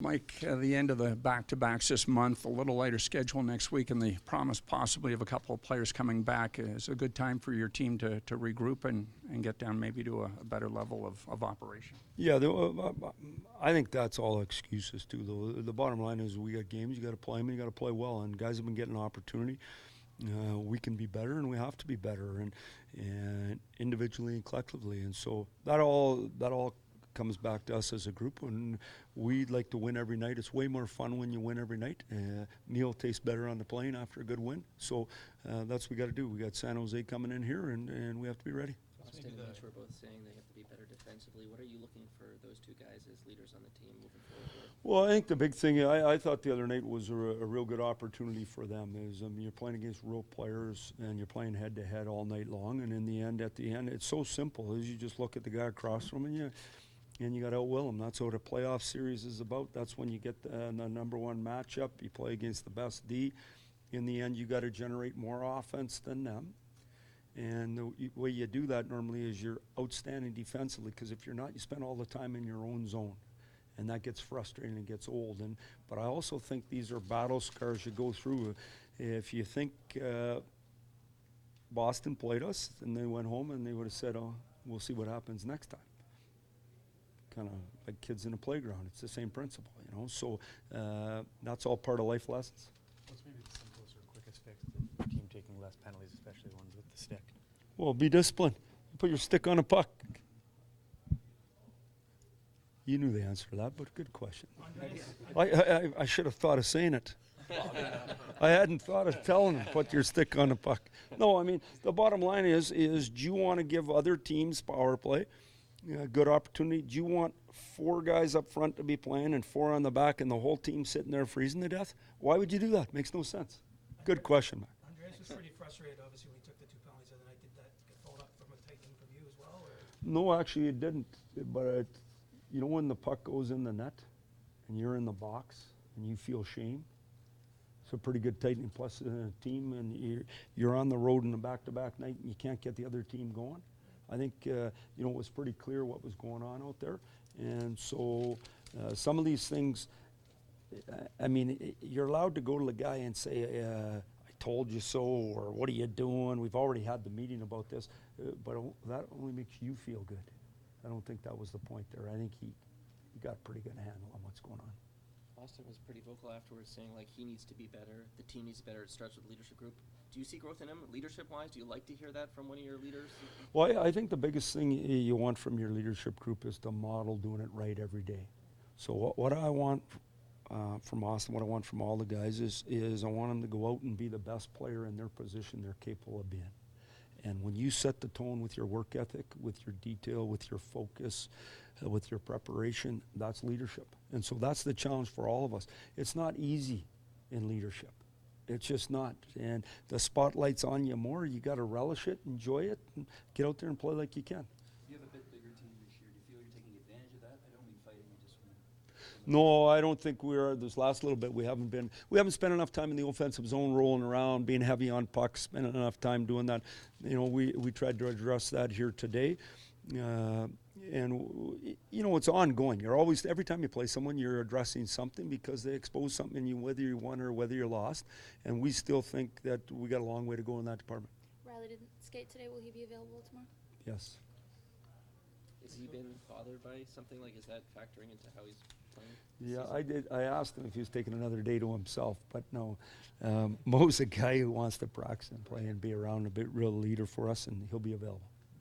Mike, the end of the back-to-backs this month, a little lighter schedule next week, and the promise possibly of a couple of players coming back is a good time for your team to regroup and get down maybe to a better level of operation. Yeah, I think that's all excuses too, though. The bottom line is we got games, you got to play them, and you got to play well, and guys have been getting an opportunity. We can be better, and we have to be better, and individually and collectively, and so that all comes back to us as a group, and we'd like to win every night. It's way more fun when you win every night. Meal tastes better on the plane after a good win, so that's what we got to do. We got San Jose coming in here, and we have to be ready. Austin and Mitch were both saying they have to be better defensively. What are you looking for those two guys as leaders on the team moving forward? Well, I think the big thing, I thought the other night was a real good opportunity for them. Is you're playing against real players, and you're playing head-to-head all night long, and at the end, it's so simple. Is you just look at the guy across from you, and you got to outwill him. That's what a playoff series is about. That's when you get the number one matchup. You play against the best D. In the end, you got to generate more offense than them. And the way you do that normally is you're outstanding defensively, because if you're not, you spend all the time in your own zone. And that gets frustrating and gets old. But I also think these are battle scars you go through. If you think Boston played us and they went home and they would have said, oh, we'll see what happens next time. Kind of like kids in a playground. It's the same principle, you know. So that's all part of life lessons. What's maybe the simplest or quickest fix to your team taking less penalties, especially ones with the stick? Well, be disciplined. Put your stick on a puck. You knew the answer to that, but good question. I should have thought of saying it. I hadn't thought of telling them, put your stick on a puck. No, I mean, the bottom line is do you want to give other teams power play? Good opportunity. Do you want 4 guys up front to be playing and 4 on the back and the whole team sitting there freezing to death? Why would you do that? Makes no sense. Good question, Mac. Andreas was pretty frustrated, obviously, when he took the 2 penalties the other night. Did that get followed up from a tightening from you as well? Or? No, actually it didn't. But you know when the puck goes in the net and you're in the box and you feel shame? It's a pretty good tightening. Plus a team, and you're on the road in a back-to-back night and you can't get the other team going. I think it was pretty clear what was going on out there, and so some of these things. I mean, you're allowed to go to the guy and say, "I told you so," or "What are you doing?" We've already had the meeting about this, but that only makes you feel good. I don't think that was the point there. I think he got a pretty good handle on what's going on. Austin was pretty vocal afterwards, saying like he needs to be better, the team needs to be better. It starts with the leadership group. Do you see growth in him, leadership-wise? Do you like to hear that from one of your leaders? Well, I think the biggest thing you want from your leadership group is to model doing it right every day. So what I want from Austin, what I want from all the guys is I want them to go out and be the best player in their position they're capable of being. And when you set the tone with your work ethic, with your detail, with your focus, with your preparation, that's leadership. And so that's the challenge for all of us. It's not easy in leadership. It's just not. And the spotlight's on you more. You got to relish it, enjoy it, and get out there and play like you can. You have a bit bigger team this year. Do you feel you're taking advantage of that? I don't mean fighting, you just mean... No, I don't think we are. This last little bit, we haven't spent enough time in the offensive zone rolling around, being heavy on pucks, spending enough time doing that. You know, we tried to address that here today. And you know, it's ongoing. You're always, every time you play someone, you're addressing something because they expose something in you, whether you won or whether you're lost. And we still think that we got a long way to go in that department. Riley didn't skate today. Will he be available tomorrow? Yes. Has he been bothered by something? Like, is that factoring into how he's playing? Yeah, I did. I asked him if he was taking another day to himself, but no. Mo's a guy who wants to practice and play and be around, a bit real leader for us, and he'll be available.